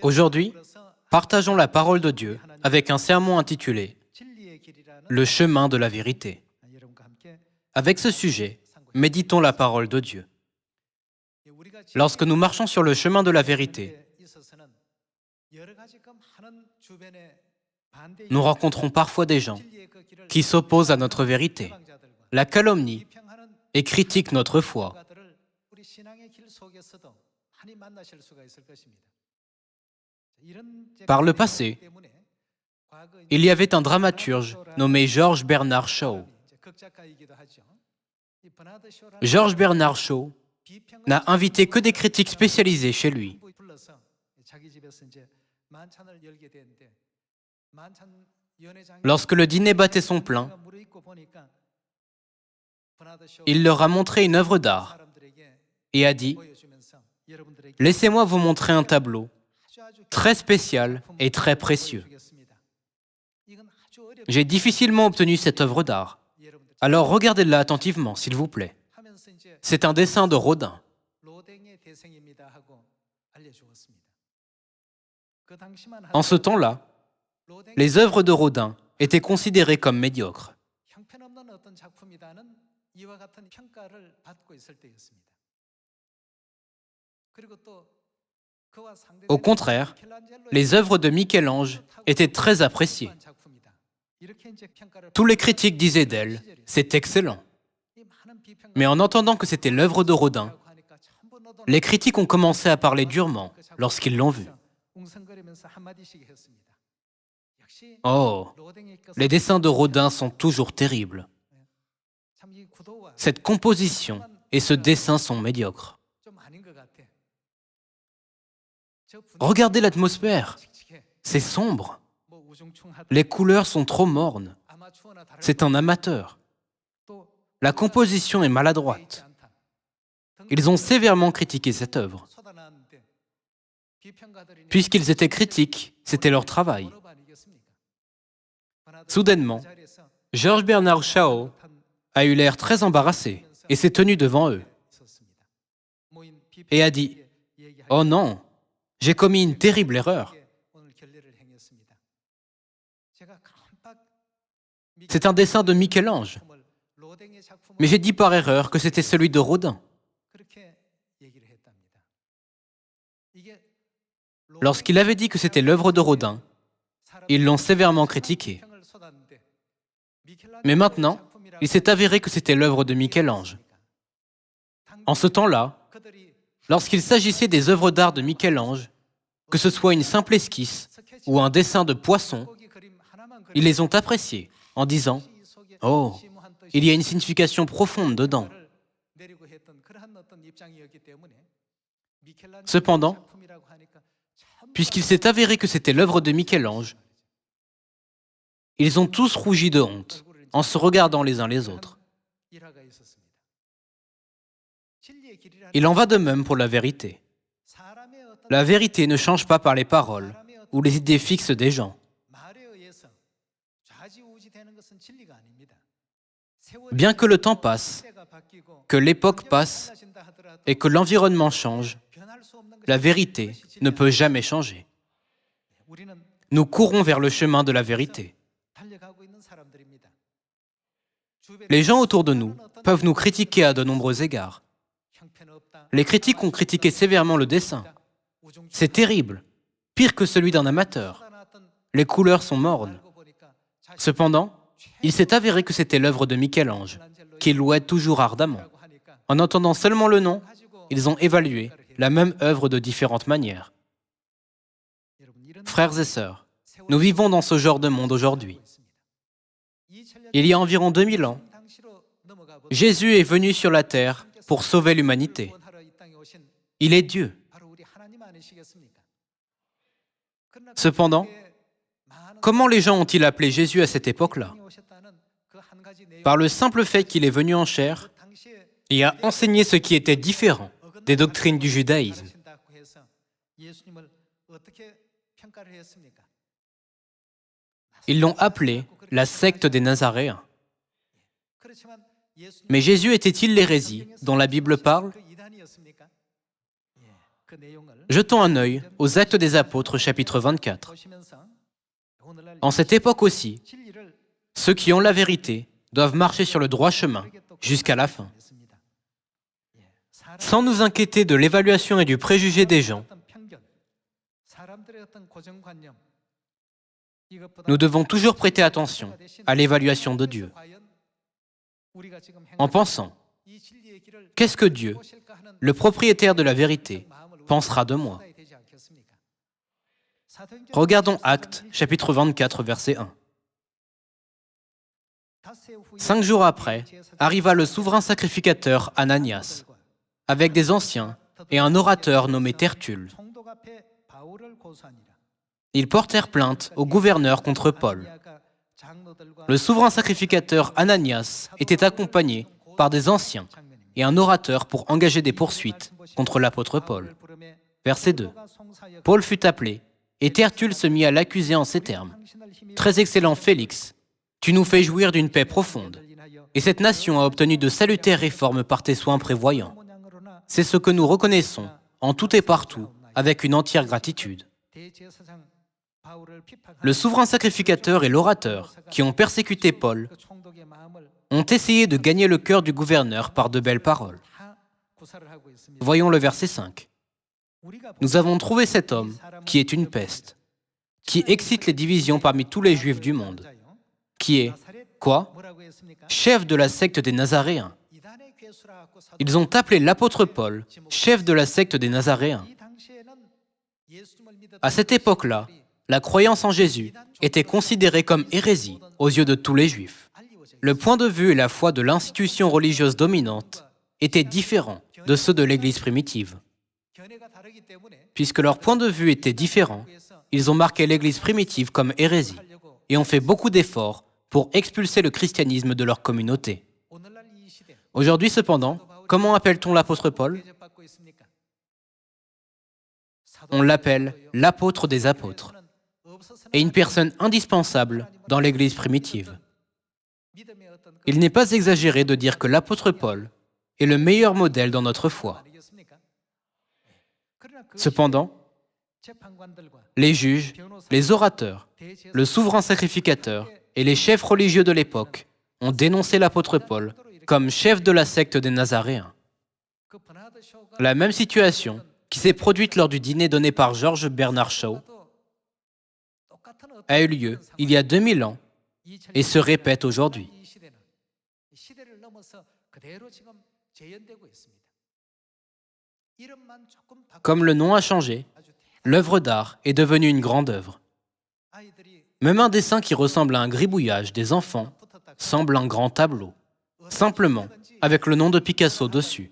Aujourd'hui, partageons la parole de Dieu avec un sermon intitulé « Le chemin de la vérité ». Avec ce sujet, méditons la parole de Dieu. Lorsque nous marchons sur le chemin de la vérité, nous rencontrons parfois des gens qui s'opposent à notre vérité, la calomnient et critiquent notre foi. Par le passé, il y avait un dramaturge nommé George Bernard Shaw. George Bernard Shaw n'a invité que des critiques spécialisés chez lui. Lorsque le dîner battait son plein, il leur a montré une œuvre d'art et a dit « Laissez-moi vous montrer un tableau très spécial et très précieux. J'ai difficilement obtenu cette œuvre d'art. Alors regardez-la attentivement, s'il vous plaît. C'est un dessin de Rodin. » En ce temps-là, les œuvres de Rodin étaient considérées comme médiocres. Au contraire, les œuvres de Michel-Ange étaient très appréciées. Tous les critiques disaient d'elle « c'est excellent ». Mais en entendant que c'était l'œuvre de Rodin, les critiques ont commencé à parler durement lorsqu'ils l'ont vue. Oh, les dessins de Rodin sont toujours terribles. Cette composition et ce dessin sont médiocres. Regardez l'atmosphère, c'est sombre. Les couleurs sont trop mornes. C'est un amateur. La composition est maladroite. Ils ont sévèrement critiqué cette œuvre. Puisqu'ils étaient critiques, c'était leur travail. Soudainement, George Bernard Shaw a eu l'air très embarrassé et s'est tenu devant eux et a dit « Oh non, j'ai commis une terrible erreur. C'est un dessin de Michel-Ange, mais j'ai dit par erreur que c'était celui de Rodin. » Lorsqu'il avait dit que c'était l'œuvre de Rodin, ils l'ont sévèrement critiqué. Mais maintenant, il s'est avéré que c'était l'œuvre de Michel-Ange. En ce temps-là, lorsqu'il s'agissait des œuvres d'art de Michel-Ange, que ce soit une simple esquisse ou un dessin de poisson, ils les ont appréciés en disant « Oh, il y a une signification profonde dedans. » Cependant, puisqu'il s'est avéré que c'était l'œuvre de Michel-Ange, ils ont tous rougi de honte en se regardant les uns les autres. Il en va de même pour la vérité. La vérité ne change pas par les paroles ou les idées fixes des gens. Bien que le temps passe, que l'époque passe et que l'environnement change, la vérité ne peut jamais changer. Nous courons vers le chemin de la vérité. Les gens autour de nous peuvent nous critiquer à de nombreux égards. Les critiques ont critiqué sévèrement le dessin. C'est terrible, pire que celui d'un amateur. Les couleurs sont mornes. Cependant, il s'est avéré que c'était l'œuvre de Michel-Ange, qu'il louait toujours ardemment. En entendant seulement le nom, ils ont évalué la même œuvre de différentes manières. Frères et sœurs, nous vivons dans ce genre de monde aujourd'hui. Il y a environ 2000 ans, Jésus est venu sur la terre pour sauver l'humanité. Il est Dieu. Cependant, comment les gens ont-ils appelé Jésus à cette époque-là? Par le simple fait qu'il est venu en chair et a enseigné ce qui était différent des doctrines du judaïsme. Ils l'ont appelé la secte des Nazaréens. Mais Jésus était-il l'hérésie dont la Bible parle? Jetons un œil aux Actes des Apôtres, chapitre 24. En cette époque aussi, ceux qui ont la vérité doivent marcher sur le droit chemin jusqu'à la fin. Sans nous inquiéter de l'évaluation et du préjugé des gens, nous devons toujours prêter attention à l'évaluation de Dieu, en pensant, qu'est-ce que Dieu, le propriétaire de la vérité, pensera de moi? Regardons Actes, chapitre 24, verset 1. 5 jours après, arriva le souverain sacrificateur Ananias, avec des anciens et un orateur nommé Tertulle. Ils portèrent plainte au gouverneur contre Paul. Le souverain sacrificateur Ananias était accompagné par des anciens et un orateur pour engager des poursuites contre l'apôtre Paul. Verset 2. Paul fut appelé, et Tertulle se mit à l'accuser en ces termes. « Très excellent Félix, tu nous fais jouir d'une paix profonde, et cette nation a obtenu de salutaires réformes par tes soins prévoyants. C'est ce que nous reconnaissons en tout et partout, avec une entière gratitude. » Le souverain sacrificateur et l'orateur, qui ont persécuté Paul, ont essayé de gagner le cœur du gouverneur par de belles paroles. Voyons le verset 5. Nous avons trouvé cet homme qui est une peste, qui excite les divisions parmi tous les Juifs du monde, qui est, quoi? Chef de la secte des Nazaréens. Ils ont appelé l'apôtre Paul chef de la secte des Nazaréens. À cette époque-là, la croyance en Jésus était considérée comme hérésie aux yeux de tous les Juifs. Le point de vue et la foi de l'institution religieuse dominante étaient différents de ceux de l'Église primitive. Puisque leur point de vue était différent, ils ont marqué l'Église primitive comme hérésie et ont fait beaucoup d'efforts pour expulser le christianisme de leur communauté. Aujourd'hui, cependant, comment appelle-t-on l'apôtre Paul? On l'appelle l'apôtre des apôtres et une personne indispensable dans l'Église primitive. Il n'est pas exagéré de dire que l'apôtre Paul est le meilleur modèle dans notre foi. Cependant, les juges, les orateurs, le souverain sacrificateur et les chefs religieux de l'époque ont dénoncé l'apôtre Paul comme chef de la secte des Nazaréens. La même situation qui s'est produite lors du dîner donné par George Bernard Shaw a eu lieu il y a 2000 ans et se répète aujourd'hui. Comme le nom a changé, l'œuvre d'art est devenue une grande œuvre. Même un dessin qui ressemble à un gribouillage des enfants semble un grand tableau, simplement avec le nom de Picasso dessus.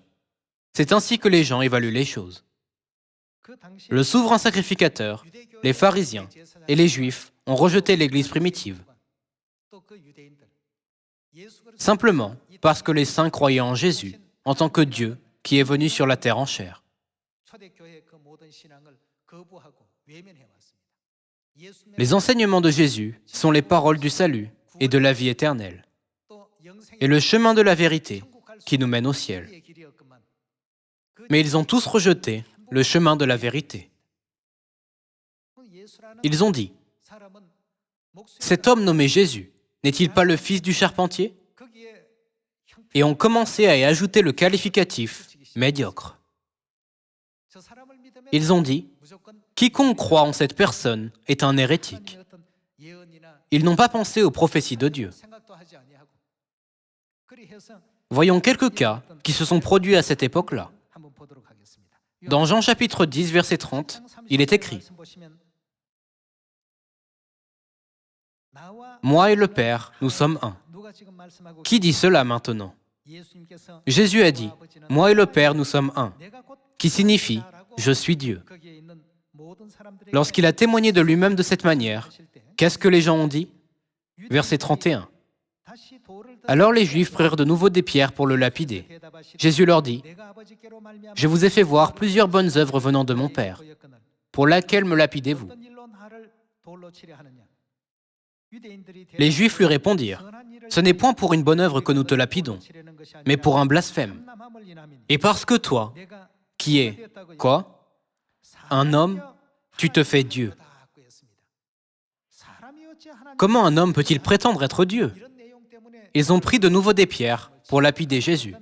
C'est ainsi que les gens évaluent les choses. Le souverain sacrificateur, les pharisiens et les juifs ont rejeté l'Église primitive, simplement parce que les saints croyaient en Jésus en tant que Dieu qui est venu sur la terre en chair. Les enseignements de Jésus sont les paroles du salut et de la vie éternelle, et le chemin de la vérité qui nous mène au ciel. Mais ils ont tous rejeté le chemin de la vérité. Ils ont dit, « Cet homme nommé Jésus, n'est-il pas le fils du charpentier ?» Et ont commencé à y ajouter le qualificatif « médiocre ». Ils ont dit, « Quiconque croit en cette personne est un hérétique. » Ils n'ont pas pensé aux prophéties de Dieu. Voyons quelques cas qui se sont produits à cette époque-là. Dans Jean chapitre 10, verset 30, il est écrit « Moi et le Père, nous sommes un. » Qui dit cela maintenant? Jésus a dit « Moi et le Père, nous sommes un », qui signifie « Je suis Dieu ». Lorsqu'il a témoigné de lui-même de cette manière, qu'est-ce que les gens ont dit? Verset 31. Alors les Juifs prirent de nouveau des pierres pour le lapider. Jésus leur dit, « Je vous ai fait voir plusieurs bonnes œuvres venant de mon Père. Pour laquelle me lapidez-vous » Les Juifs lui répondirent, « Ce n'est point pour une bonne œuvre que nous te lapidons, mais pour un blasphème. Et parce que toi, qui es, quoi? un homme, tu te fais Dieu. Comment un homme peut-il prétendre être Dieu? Ils ont pris de nouveau des pierres pour lapider Jésus.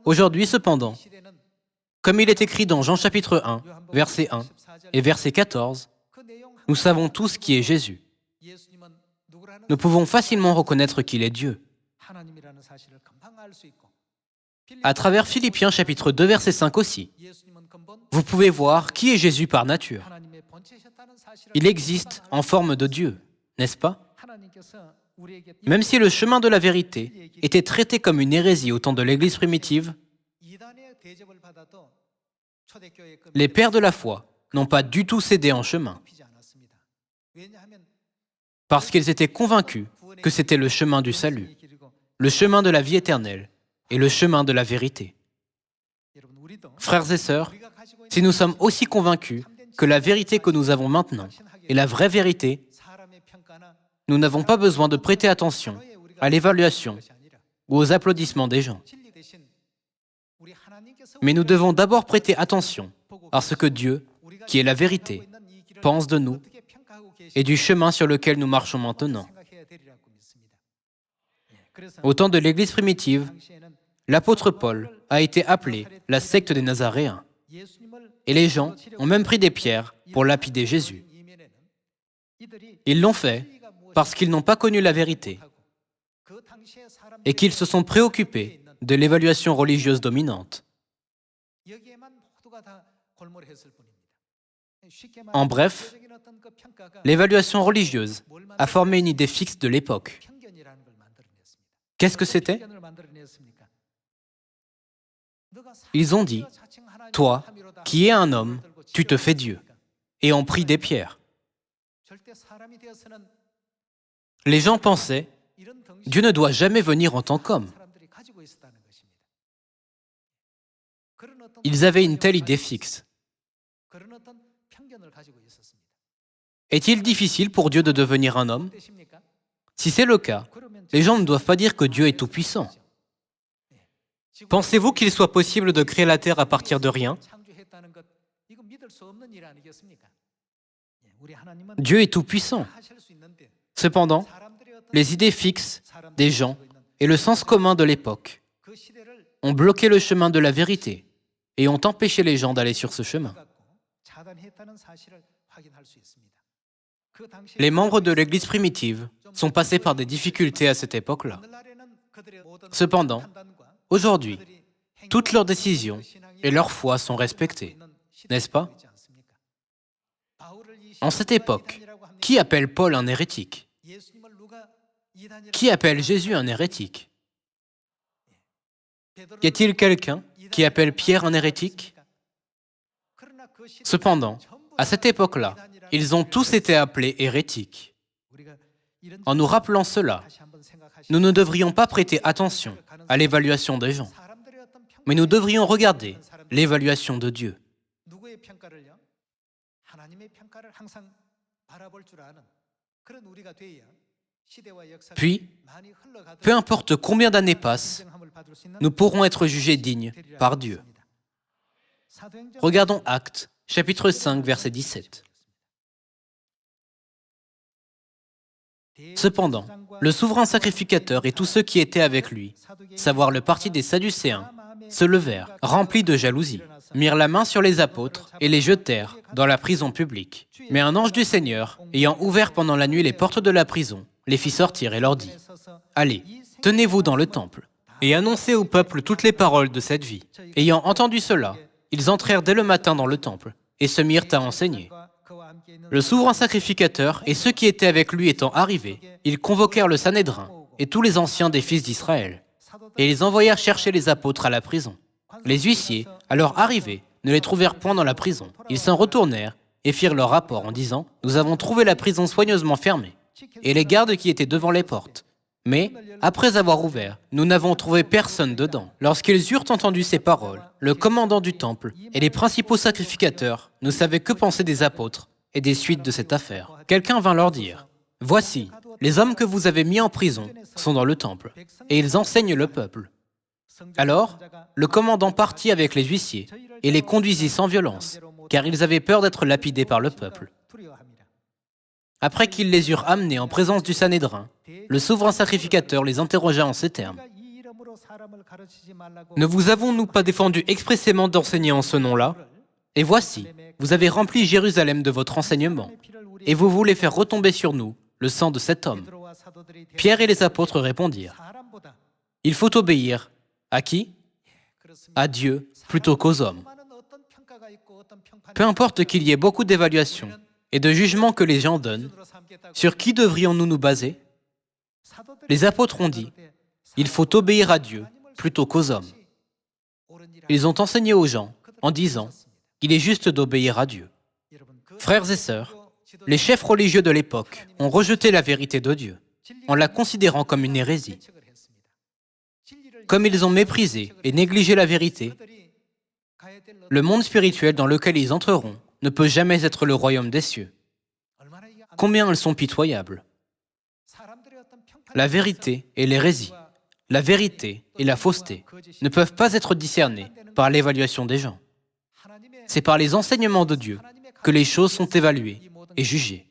Aujourd'hui, cependant, comme il est écrit dans Jean chapitre 1, verset 1 et verset 14, nous savons tous qui est Jésus. Nous pouvons facilement reconnaître qu'il est Dieu. À travers Philippiens chapitre 2, verset 5 aussi, vous pouvez voir qui est Jésus par nature. Il existe en forme de Dieu, n'est-ce pas? Même si le chemin de la vérité était traité comme une hérésie au temps de l'Église primitive, les pères de la foi n'ont pas du tout cédé en chemin, parce qu'ils étaient convaincus que c'était le chemin du salut, le chemin de la vie éternelle et le chemin de la vérité. Frères et sœurs, si nous sommes aussi convaincus que la vérité que nous avons maintenant est la vraie vérité, nous n'avons pas besoin de prêter attention à l'évaluation ou aux applaudissements des gens. Mais nous devons d'abord prêter attention à ce que Dieu, qui est la vérité, pense de nous et du chemin sur lequel nous marchons maintenant. Au temps de l'Église primitive, l'apôtre Paul a été appelé la secte des Nazaréens. Et les gens ont même pris des pierres pour lapider Jésus. Ils l'ont fait parce qu'ils n'ont pas connu la vérité et qu'ils se sont préoccupés de l'évaluation religieuse dominante. En bref, l'évaluation religieuse a formé une idée fixe de l'époque. Qu'est-ce que c'était? Ils ont dit, « Toi, qui es un homme, tu te fais Dieu » et ont pris des pierres. Les gens pensaient, « Dieu ne doit jamais venir en tant qu'homme ». Ils avaient une telle idée fixe. Est-il difficile pour Dieu de devenir un homme? Si c'est le cas, les gens ne doivent pas dire que Dieu est tout-puissant. Pensez-vous qu'il soit possible de créer la terre à partir de rien? Dieu est tout-puissant. Cependant, les idées fixes des gens et le sens commun de l'époque ont bloqué le chemin de la vérité et ont empêché les gens d'aller sur ce chemin. Les membres de l'Église primitive sont passés par des difficultés à cette époque-là. Cependant, aujourd'hui, toutes leurs décisions et leur foi sont respectées, n'est-ce pas? En cette époque, qui appelle Paul un hérétique? Qui appelle Jésus un hérétique? Y a-t-il quelqu'un qui appelle Pierre un hérétique? Cependant, à cette époque-là, ils ont tous été appelés hérétiques. En nous rappelant cela, nous ne devrions pas prêter attention à l'évaluation des gens, mais nous devrions regarder l'évaluation de Dieu. Puis, peu importe combien d'années passent, nous pourrons être jugés dignes par Dieu. Regardons Actes, chapitre 5, verset 17. Cependant, le souverain sacrificateur et tous ceux qui étaient avec lui, savoir le parti des Sadducéens, se levèrent, remplis de jalousie, mirent la main sur les apôtres et les jetèrent dans la prison publique. Mais un ange du Seigneur, ayant ouvert pendant la nuit les portes de la prison, les fit sortir et leur dit, « Allez, tenez-vous dans le temple, et annoncez au peuple toutes les paroles de cette vie. » Ayant entendu cela, ils entrèrent dès le matin dans le temple et se mirent à enseigner. Le souverain sacrificateur et ceux qui étaient avec lui étant arrivés, ils convoquèrent le Sanhédrin et tous les anciens des fils d'Israël, et ils envoyèrent chercher les apôtres à la prison. Les huissiers, alors arrivés, ne les trouvèrent point dans la prison. Ils s'en retournèrent et firent leur rapport en disant « Nous avons trouvé la prison soigneusement fermée, et les gardes qui étaient devant les portes. Mais, après avoir ouvert, nous n'avons trouvé personne dedans. » Lorsqu'ils eurent entendu ces paroles, le commandant du temple et les principaux sacrificateurs ne savaient que penser des apôtres et des suites de cette affaire. Quelqu'un vint leur dire, « Voici, les hommes que vous avez mis en prison sont dans le temple, et ils enseignent le peuple. » Alors, le commandant partit avec les huissiers et les conduisit sans violence, car ils avaient peur d'être lapidés par le peuple. Après qu'ils les eurent amenés en présence du Sanhédrin, le souverain sacrificateur les interrogea en ces termes. « Ne vous avons-nous pas défendu expressément d'enseigner en ce nom-là? Et voici, vous avez rempli Jérusalem de votre enseignement, et vous voulez faire retomber sur nous le sang de cet homme. » Pierre et les apôtres répondirent. « Il faut obéir. À qui? À Dieu plutôt qu'aux hommes. » Peu importe qu'il y ait beaucoup d'évaluations et de jugements que les gens donnent, sur qui devrions-nous nous baser? Les apôtres ont dit, il faut obéir à Dieu plutôt qu'aux hommes. Ils ont enseigné aux gens en disant, il est juste d'obéir à Dieu. Frères et sœurs, les chefs religieux de l'époque ont rejeté la vérité de Dieu en la considérant comme une hérésie. Comme ils ont méprisé et négligé la vérité, le monde spirituel dans lequel ils entreront ne peut jamais être le royaume des cieux. Combien elles sont pitoyables. La vérité et l'hérésie, la vérité et la fausseté ne peuvent pas être discernées par l'évaluation des gens. C'est par les enseignements de Dieu que les choses sont évaluées et jugées.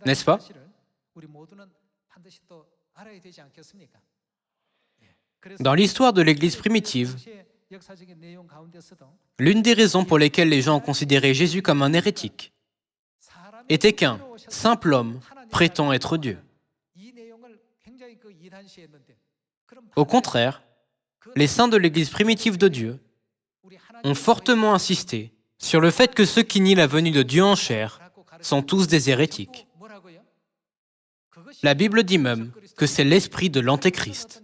N'est-ce pas? Dans l'histoire de l'Église primitive, l'une des raisons pour lesquelles les gens ont considéré Jésus comme un hérétique était qu'un simple homme prétend être Dieu. Au contraire, les saints de l'Église primitive de Dieu ont fortement insisté sur le fait que ceux qui nient la venue de Dieu en chair sont tous des hérétiques. La Bible dit même que c'est l'esprit de l'Antéchrist.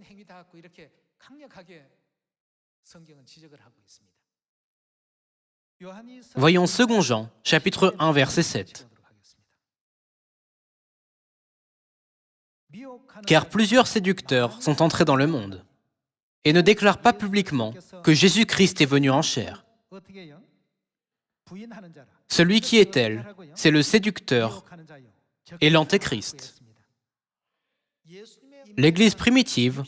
Voyons 2 Jean, chapitre 1, verset 7. Car plusieurs séducteurs sont entrés dans le monde et ne déclarent pas publiquement que Jésus-Christ est venu en chair. Celui qui est tel, c'est le séducteur et l'Antéchrist. L'Église primitive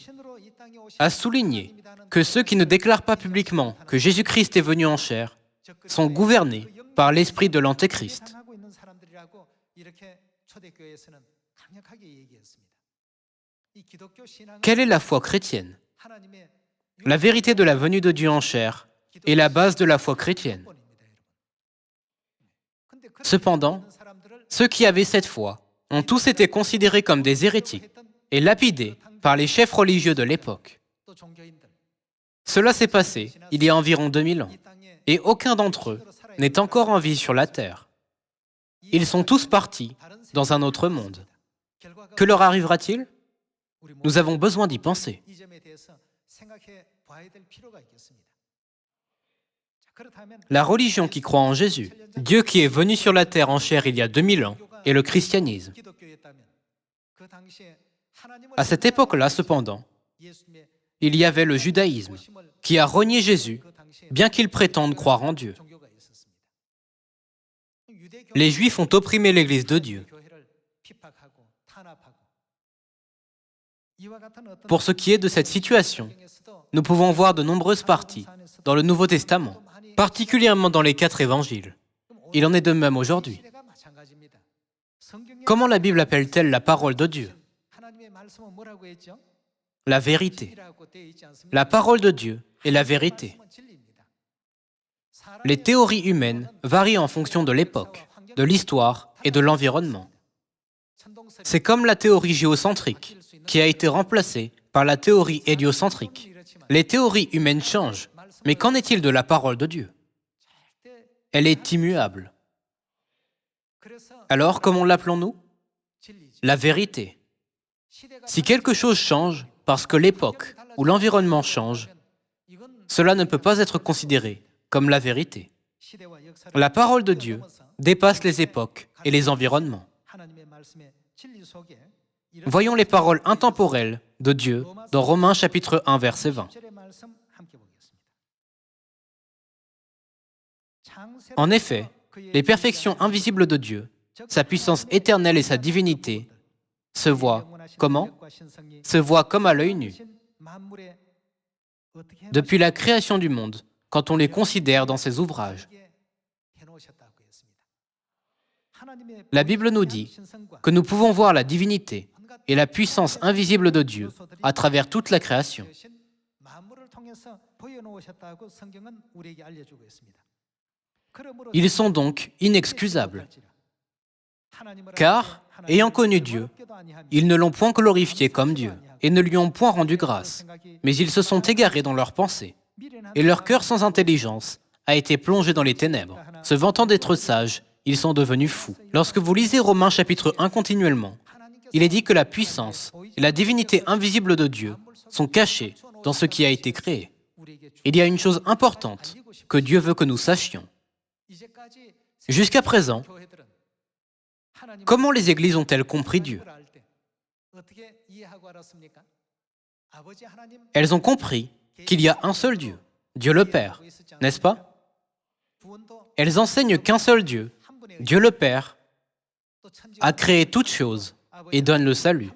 a souligné que ceux qui ne déclarent pas publiquement que Jésus-Christ est venu en chair sont gouvernés par l'esprit de l'Antéchrist. Quelle est la foi chrétienne? La vérité de la venue de Dieu en chair est la base de la foi chrétienne. Cependant, ceux qui avaient cette foi ont tous été considérés comme des hérétiques et lapidés par les chefs religieux de l'époque. Cela s'est passé il y a environ 2000 ans, et aucun d'entre eux n'est encore en vie sur la terre. Ils sont tous partis dans un autre monde. Que leur arrivera-t-il? Nous avons besoin d'y penser. La religion qui croit en Jésus, Dieu qui est venu sur la terre en chair il y a 2000 ans, est le christianisme. À cette époque-là, cependant, il y avait le judaïsme, qui a renié Jésus, bien qu'il prétende croire en Dieu. Les Juifs ont opprimé l'Église de Dieu. Pour ce qui est de cette situation, nous pouvons voir de nombreuses parties dans le Nouveau Testament, particulièrement dans les 4 évangiles. Il en est de même aujourd'hui. Comment la Bible appelle-t-elle la parole de Dieu? La vérité. La parole de Dieu est la vérité. Les théories humaines varient en fonction de l'époque, de l'histoire et de l'environnement. C'est comme la théorie géocentrique, qui a été remplacée par la théorie héliocentrique. Les théories humaines changent, mais qu'en est-il de la parole de Dieu? Elle est immuable. Alors, comment l'appelons-nous? La vérité. Si quelque chose change parce que l'époque ou l'environnement change, cela ne peut pas être considéré comme la vérité. La parole de Dieu dépasse les époques et les environnements. Voyons les paroles intemporelles de Dieu dans Romains chapitre 1, verset 20. En effet, les perfections invisibles de Dieu, sa puissance éternelle et sa divinité, se voient comment? Se voient comme à l'œil nu. depuis la création du monde, quand on les considère dans ses ouvrages. La Bible nous dit que nous pouvons voir la divinité et la puissance invisible de Dieu à travers toute la création. Ils sont donc inexcusables, car, ayant connu Dieu, ils ne l'ont point glorifié comme Dieu et ne lui ont point rendu grâce, mais ils se sont égarés dans leurs pensées, et leur cœur sans intelligence a été plongé dans les ténèbres. Se vantant d'être sages, ils sont devenus fous. Lorsque vous lisez Romains chapitre 1 continuellement, il est dit que la puissance et la divinité invisible de Dieu sont cachées dans ce qui a été créé. Il y a une chose importante que Dieu veut que nous sachions. Jusqu'à présent, comment les églises ont-elles compris Dieu? Elles ont compris qu'il y a un seul Dieu, Dieu le Père, n'est-ce pas? Elles enseignent qu'un seul Dieu, Dieu le Père, a créé toutes choses et donne le salut.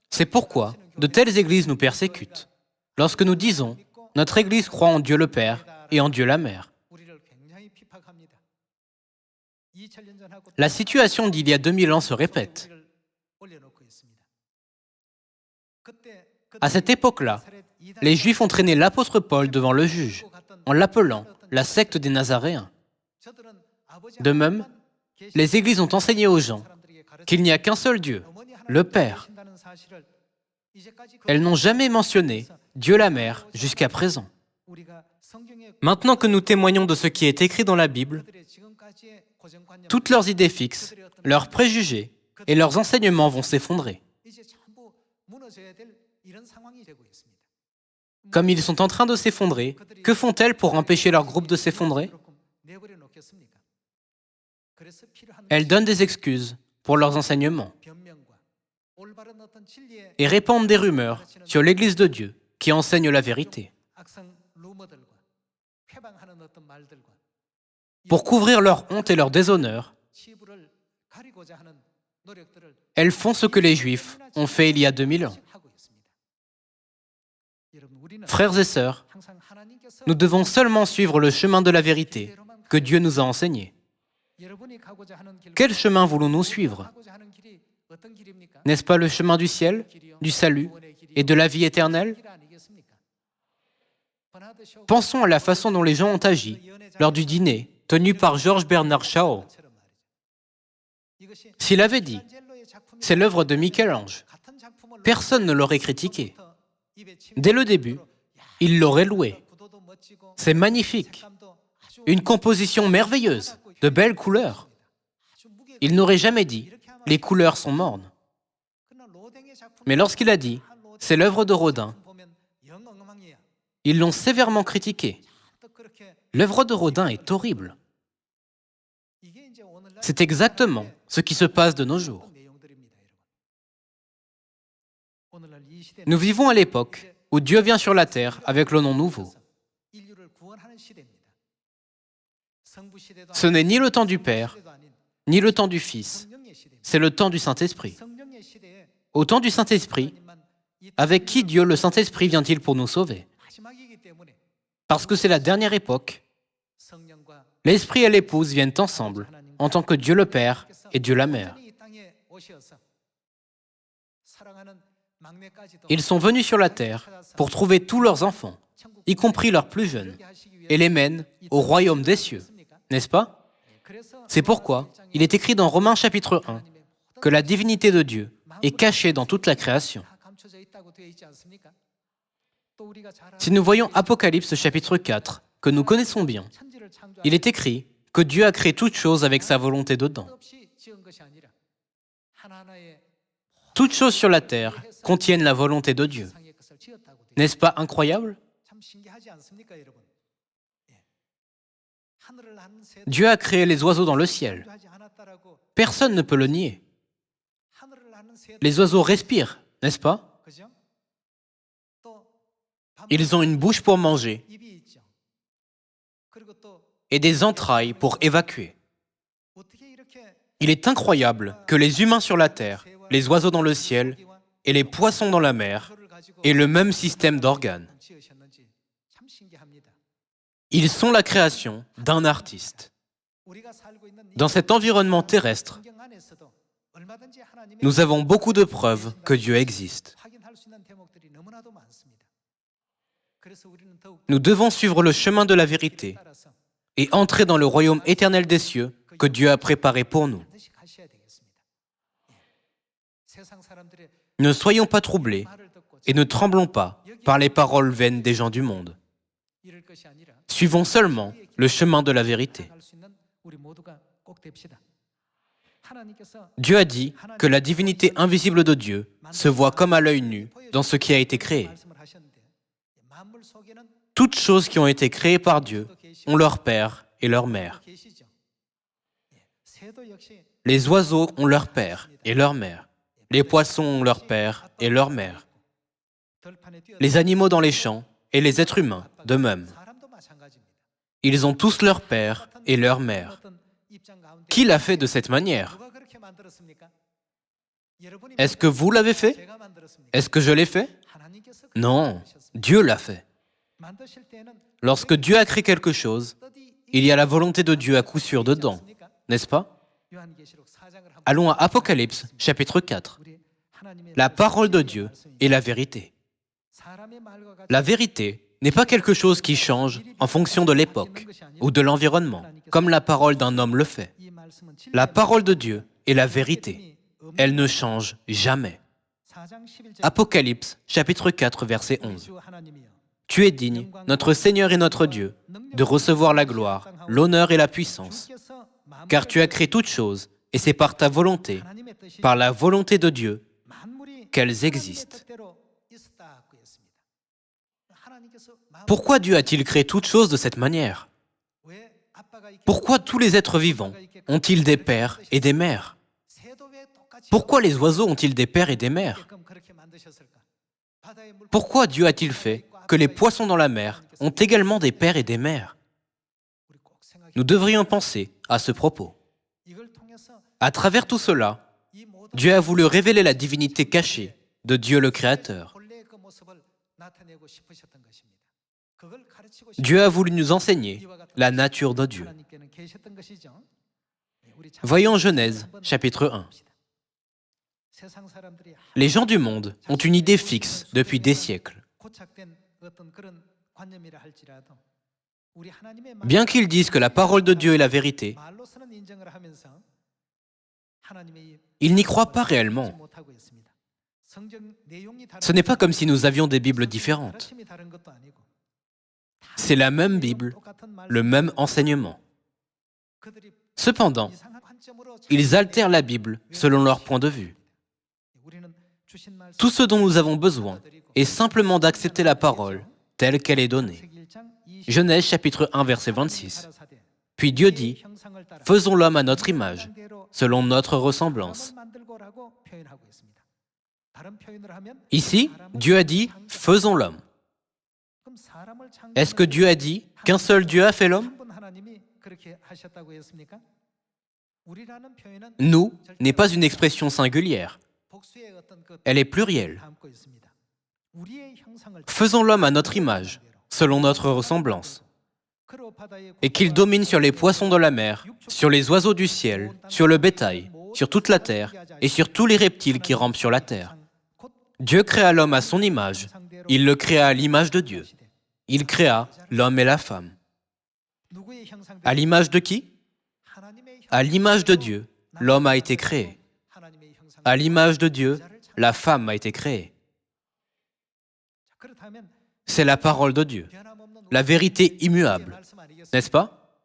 C'est pourquoi de telles églises nous persécutent. Lorsque nous disons « Notre Église croit en Dieu le Père et en Dieu la Mère », la situation d'il y a 2000 ans se répète. À cette époque-là, les Juifs ont traîné l'apôtre Paul devant le juge, en l'appelant la secte des Nazaréens. De même, les églises ont enseigné aux gens qu'il n'y a qu'un seul Dieu, le Père. Elles n'ont jamais mentionné Dieu la Mère jusqu'à présent. Maintenant que nous témoignons de ce qui est écrit dans la Bible, toutes leurs idées fixes, leurs préjugés et leurs enseignements vont s'effondrer. Comme ils sont en train de s'effondrer, que font-elles pour empêcher leur groupe de s'effondrer? Elles donnent des excuses pour leurs enseignements et répandent des rumeurs sur l'Église de Dieu qui enseigne la vérité. Pour couvrir leur honte et leur déshonneur, elles font ce que les Juifs ont fait il y a 2000 ans. Frères et sœurs, nous devons seulement suivre le chemin de la vérité que Dieu nous a enseigné. Quel chemin voulons-nous suivre? N'est-ce pas le chemin du ciel, du salut et de la vie éternelle? Pensons à la façon dont les gens ont agi lors du dîner tenu par George Bernard Shaw. S'il avait dit « C'est l'œuvre de Michel-Ange », personne ne l'aurait critiqué. Dès le début, il l'aurait loué. C'est magnifique. Une composition merveilleuse, de belles couleurs. Il n'aurait jamais dit « Les couleurs sont mornes ». Mais lorsqu'il a dit « C'est l'œuvre de Rodin », ils l'ont sévèrement critiqué. L'œuvre de Rodin est horrible. C'est exactement ce qui se passe de nos jours. Nous vivons à l'époque où Dieu vient sur la terre avec le nom nouveau. Ce n'est ni le temps du Père, ni le temps du Fils, c'est le temps du Saint-Esprit. Au temps du Saint-Esprit, avec qui Dieu, le Saint-Esprit, vient-il pour nous sauver? Parce que c'est la dernière époque, l'Esprit et l'épouse viennent ensemble, en tant que Dieu le Père et Dieu la Mère. Ils sont venus sur la terre pour trouver tous leurs enfants, y compris leurs plus jeunes, et les mènent au royaume des cieux, n'est-ce pas? C'est pourquoi il est écrit dans Romains chapitre 1 que la divinité de Dieu est cachée dans toute la création. Si nous voyons Apocalypse chapitre 4, que nous connaissons bien, il est écrit que Dieu a créé toutes choses avec sa volonté dedans. Toutes choses sur la terre contiennent la volonté de Dieu. N'est-ce pas incroyable? Dieu a créé les oiseaux dans le ciel. Personne ne peut le nier. Les oiseaux respirent, n'est-ce pas? Ils ont une bouche pour manger et des entrailles pour évacuer. Il est incroyable que les humains sur la terre les oiseaux dans le ciel et les poissons dans la mer aient le même système d'organes. Ils sont la création d'un artiste. Dans cet environnement terrestre, nous avons beaucoup de preuves que Dieu existe. Nous devons suivre le chemin de la vérité et entrer dans le royaume éternel des cieux que Dieu a préparé pour nous. Ne soyons pas troublés et ne tremblons pas par les paroles vaines des gens du monde. Suivons seulement le chemin de la vérité. Dieu a dit que la divinité invisible de Dieu se voit comme à l'œil nu dans ce qui a été créé. Toutes choses qui ont été créées par Dieu ont leur père et leur mère. Les oiseaux ont leur père et leur mère. Les poissons ont leur père et leur mère. Les animaux dans les champs et les êtres humains de même. Ils ont tous leur père et leur mère. Qui l'a fait de cette manière? Est-ce que vous l'avez fait? Est-ce que je l'ai fait? Non, Dieu l'a fait. Lorsque Dieu a créé quelque chose, il y a la volonté de Dieu à coup sûr dedans, n'est-ce pas? Allons à Apocalypse, chapitre 4. La parole de Dieu est la vérité. La vérité n'est pas quelque chose qui change en fonction de l'époque ou de l'environnement, comme la parole d'un homme le fait. La parole de Dieu est la vérité. Elle ne change jamais. Apocalypse, chapitre 4, verset 11. Tu es digne, notre Seigneur et notre Dieu, de recevoir la gloire, l'honneur et la puissance, car tu as créé toutes choses, et c'est par ta volonté, par la volonté de Dieu, qu'elles existent. Pourquoi Dieu a-t-il créé toutes choses de cette manière? Pourquoi tous les êtres vivants ont-ils des pères et des mères? Pourquoi les oiseaux ont-ils des pères et des mères? Pourquoi Dieu a-t-il fait que les poissons dans la mer ont également des pères et des mères? Nous devrions penser à ce propos. À travers tout cela, Dieu a voulu révéler la divinité cachée de Dieu le Créateur. Dieu a voulu nous enseigner la nature de Dieu. Voyons Genèse, chapitre 1. Les gens du monde ont une idée fixe depuis des siècles. Bien qu'ils disent que la parole de Dieu est la vérité, ils n'y croient pas réellement. Ce n'est pas comme si nous avions des Bibles différentes. C'est la même Bible, le même enseignement. Cependant, ils altèrent la Bible selon leur point de vue. Tout ce dont nous avons besoin est simplement d'accepter la parole telle qu'elle est donnée. Genèse chapitre 1, verset 26. Puis Dieu dit, « Faisons l'homme à notre image, selon notre ressemblance. » Ici, Dieu a dit, « Faisons l'homme ». Est-ce que Dieu a dit qu'un seul Dieu a fait l'homme? Nous n'est pas une expression singulière. Elle est plurielle. Faisons l'homme à notre image, selon notre ressemblance, et qu'il domine sur les poissons de la mer, sur les oiseaux du ciel, sur le bétail, sur toute la terre et sur tous les reptiles qui rampent sur la terre. Dieu créa l'homme à son image. Il le créa à l'image de Dieu. Il créa l'homme et la femme. À l'image de qui? À l'image de Dieu, l'homme a été créé. À l'image de Dieu, la femme a été créée. C'est la parole de Dieu, la vérité immuable, n'est-ce pas?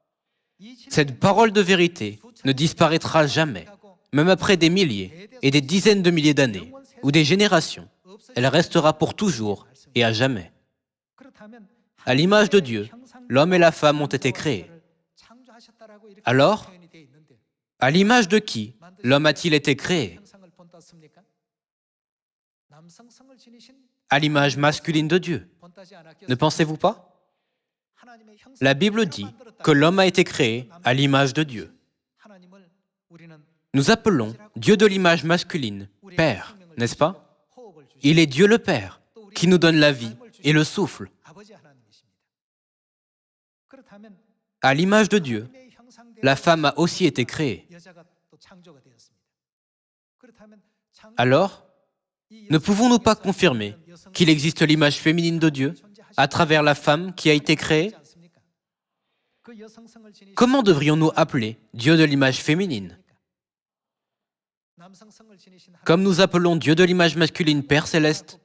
Cette parole de vérité ne disparaîtra jamais, même après des milliers et des dizaines de milliers d'années, ou des générations. Elle restera pour toujours et à jamais. À l'image de Dieu, l'homme et la femme ont été créés. Alors, à l'image de qui l'homme a-t-il été créé? À l'image masculine de Dieu. Ne pensez-vous pas? La Bible dit que l'homme a été créé à l'image de Dieu. Nous appelons Dieu de l'image masculine Père, n'est-ce pas? Il est Dieu le Père qui nous donne la vie et le souffle. À l'image de Dieu, la femme a aussi été créée. Alors, ne pouvons-nous pas confirmer qu'il existe l'image féminine de Dieu à travers la femme qui a été créée? Comment devrions-nous appeler Dieu de l'image féminine? Comme nous appelons Dieu de l'image masculine Père céleste,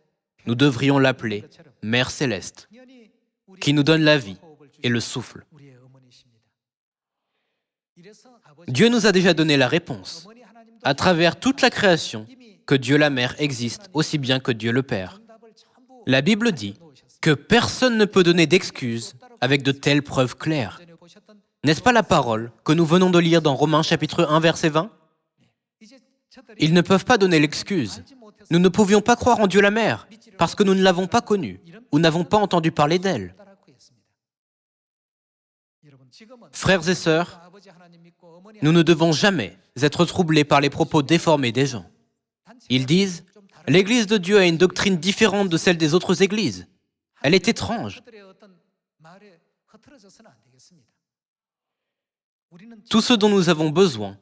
nous devrions l'appeler Mère céleste, qui nous donne la vie et le souffle. Dieu nous a déjà donné la réponse. À travers toute la création, que Dieu la Mère existe aussi bien que Dieu le Père. La Bible dit que personne ne peut donner d'excuses avec de telles preuves claires. N'est-ce pas la parole que nous venons de lire dans Romains chapitre 1, verset 20? Ils ne peuvent pas donner l'excuse. Nous ne pouvions pas croire en Dieu la Mère parce que nous ne l'avons pas connue ou n'avons pas entendu parler d'elle. Frères et sœurs, nous ne devons jamais être troublés par les propos déformés des gens. Ils disent « L'Église de Dieu a une doctrine différente de celle des autres églises. Elle est étrange. » Tout ce dont nous avons besoin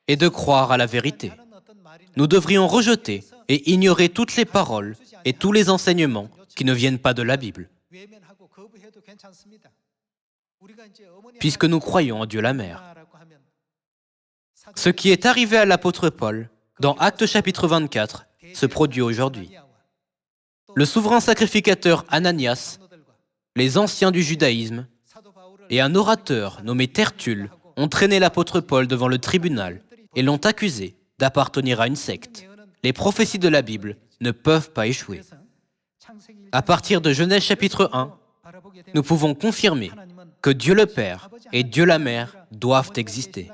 est de croire à la vérité. Nous devrions rejeter et ignorer toutes les paroles et tous les enseignements qui ne viennent pas de la Bible, puisque nous croyons en Dieu la Mère. Ce qui est arrivé à l'apôtre Paul dans Actes chapitre 24 se produit aujourd'hui. Le souverain sacrificateur Ananias, les anciens du judaïsme et un orateur nommé Tertulle ont traîné l'apôtre Paul devant le tribunal et l'ont accusé d'appartenir à une secte. Les prophéties de la Bible ne peuvent pas échouer. À partir de Genèse chapitre 1, nous pouvons confirmer que Dieu le Père et Dieu la Mère doivent exister.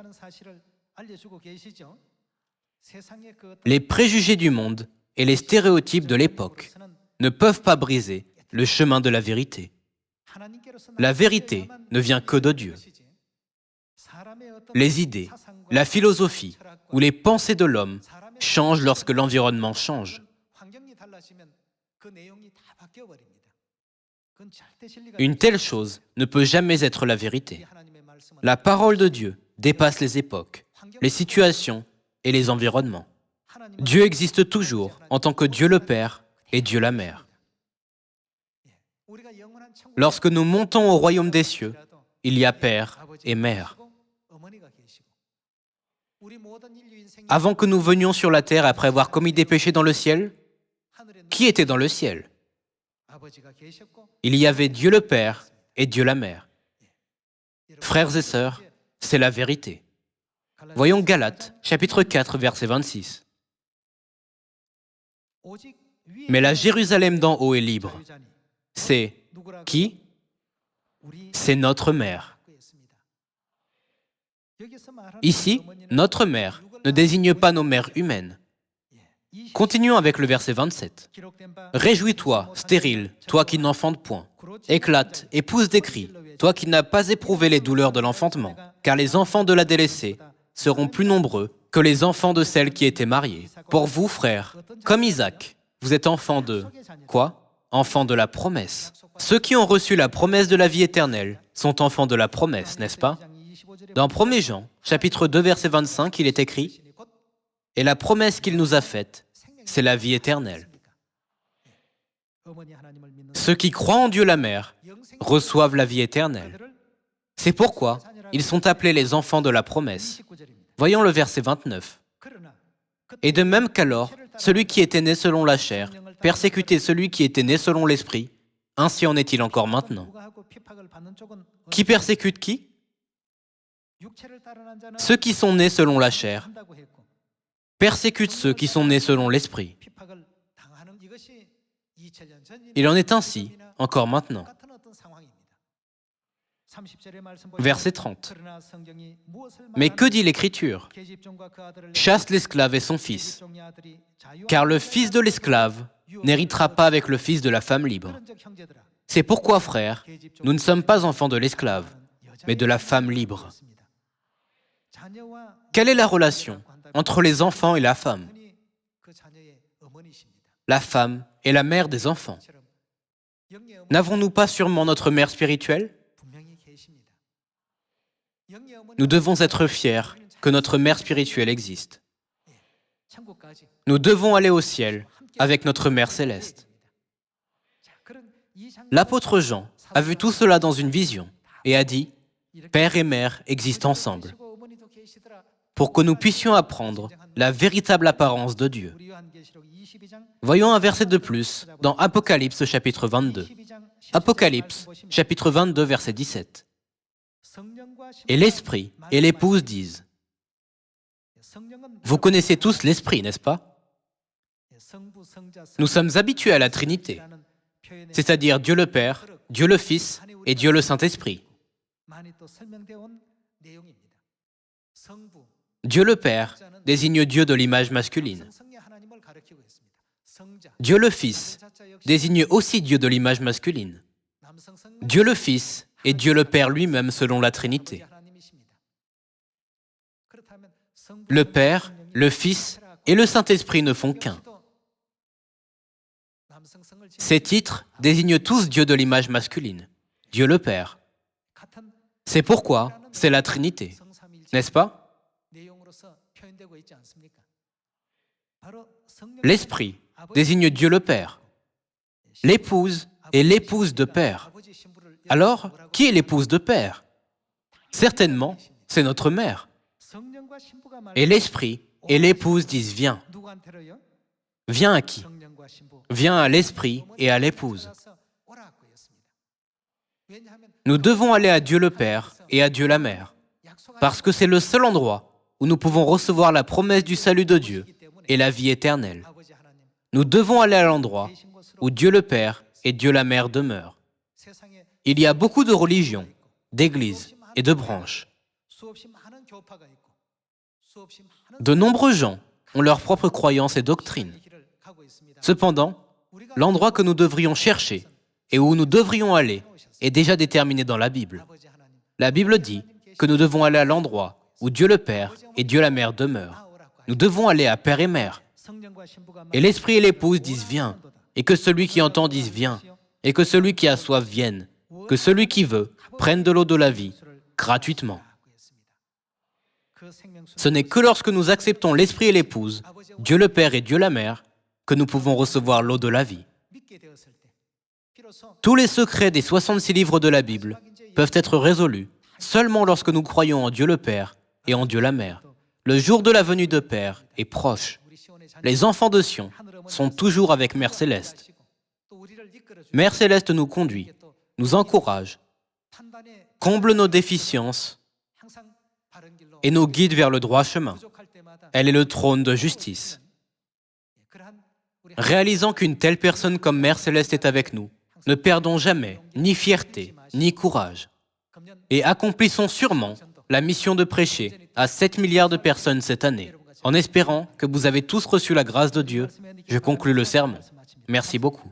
Les préjugés du monde et les stéréotypes de l'époque ne peuvent pas briser le chemin de la vérité. La vérité ne vient que de Dieu. Les idées, la philosophie ou les pensées de l'homme changent lorsque l'environnement change. Une telle chose ne peut jamais être la vérité. La parole de Dieu dépasse les époques, les situations et les environnements. Dieu existe toujours en tant que Dieu le Père et Dieu la Mère. Lorsque nous montons au royaume des cieux, il y a Père et Mère. Avant que nous venions sur la terre après avoir commis des péchés dans le ciel, qui était dans le ciel? Il y avait Dieu le Père et Dieu la Mère. Frères et sœurs, c'est la vérité. Voyons Galates, chapitre 4, verset 26. Mais la Jérusalem d'en haut est libre. C'est qui? C'est notre mère. Ici, notre mère ne désigne pas nos mères humaines. Continuons avec le verset 27. Réjouis-toi, stérile, toi qui n'enfantes point. Éclate et pousse des cris, toi qui n'as pas éprouvé les douleurs de l'enfantement, car les enfants de la délaissée seront plus nombreux que les enfants de celle qui était mariée. Pour vous, frères, comme Isaac, vous êtes enfants de... Quoi? Enfants de la promesse. Ceux qui ont reçu la promesse de la vie éternelle sont enfants de la promesse, n'est-ce pas? Dans 1 Jean, chapitre 2, verset 25, il est écrit « Et la promesse qu'il nous a faite, c'est la vie éternelle. » Ceux qui croient en Dieu la Mère reçoivent la vie éternelle. C'est pourquoi ils sont appelés les enfants de la promesse. Voyons le verset 29. Et de même qu'alors, celui qui était né selon la chair persécutait celui qui était né selon l'esprit, ainsi en est-il encore maintenant. Qui persécute qui? Ceux qui sont nés selon la chair persécutent ceux qui sont nés selon l'esprit. Il en est ainsi encore maintenant. Verset 30. Mais que dit l'Écriture? Chasse l'esclave et son fils, car le fils de l'esclave n'héritera pas avec le fils de la femme libre. C'est pourquoi, frères, nous ne sommes pas enfants de l'esclave, mais de la femme libre. Quelle est la relation entre les enfants et la femme. La femme est la mère des enfants. N'avons-nous pas sûrement notre mère spirituelle? Nous devons être fiers que notre mère spirituelle existe. Nous devons aller au ciel avec notre mère céleste. L'apôtre Jean a vu tout cela dans une vision et a dit « Père et mère existent ensemble » pour que nous puissions apprendre la véritable apparence de Dieu. Voyons un verset de plus dans Apocalypse chapitre 22. Apocalypse chapitre 22 verset 17. Et l'Esprit et l'épouse disent. Vous connaissez tous l'Esprit, n'est-ce pas? Nous sommes habitués à la Trinité, c'est-à-dire Dieu le Père, Dieu le Fils et Dieu le Saint-Esprit. Dieu le Père désigne Dieu de l'image masculine. Dieu le Fils désigne aussi Dieu de l'image masculine. Dieu le Fils est Dieu le Père lui-même selon la Trinité. Le Père, le Fils et le Saint-Esprit ne font qu'un. Ces titres désignent tous Dieu de l'image masculine, Dieu le Père. C'est pourquoi c'est la Trinité, n'est-ce pas? L'Esprit désigne Dieu le Père. L'épouse est l'épouse de Père. Alors, qui est l'épouse de Père? Certainement, c'est notre mère. Et l'Esprit et l'épouse disent « Viens ». Viens à qui? Viens à l'Esprit et à l'épouse. Nous devons aller à Dieu le Père et à Dieu la Mère, parce que c'est le seul endroit où nous pouvons recevoir la promesse du salut de Dieu et la vie éternelle. Nous devons aller à l'endroit où Dieu le Père et Dieu la Mère demeurent. Il y a beaucoup de religions, d'églises et de branches. De nombreux gens ont leurs propres croyances et doctrines. Cependant, l'endroit que nous devrions chercher et où nous devrions aller est déjà déterminé dans la Bible. La Bible dit que nous devons aller à l'endroit où Dieu le Père et Dieu la Mère demeurent. Nous devons aller à Père et Mère. Et l'Esprit et l'épouse disent « Viens », et que celui qui entend dise « Viens », et que celui qui a soif vienne, que celui qui veut prenne de l'eau de la vie gratuitement. Ce n'est que lorsque nous acceptons l'Esprit et l'épouse, Dieu le Père et Dieu la Mère, que nous pouvons recevoir l'eau de la vie. Tous les secrets des 66 livres de la Bible peuvent être résolus seulement lorsque nous croyons en Dieu le Père et en Dieu la Mère. Le jour de la venue de Père est proche. Les enfants de Sion sont toujours avec Mère Céleste. Mère Céleste nous conduit, nous encourage, comble nos déficiences et nous guide vers le droit chemin. Elle est le trône de justice. Réalisant qu'une telle personne comme Mère Céleste est avec nous, ne perdons jamais ni fierté, ni courage. Et accomplissons sûrement la mission de prêcher à 7 milliards de personnes cette année. En espérant que vous avez tous reçu la grâce de Dieu, je conclus le sermon. Merci beaucoup.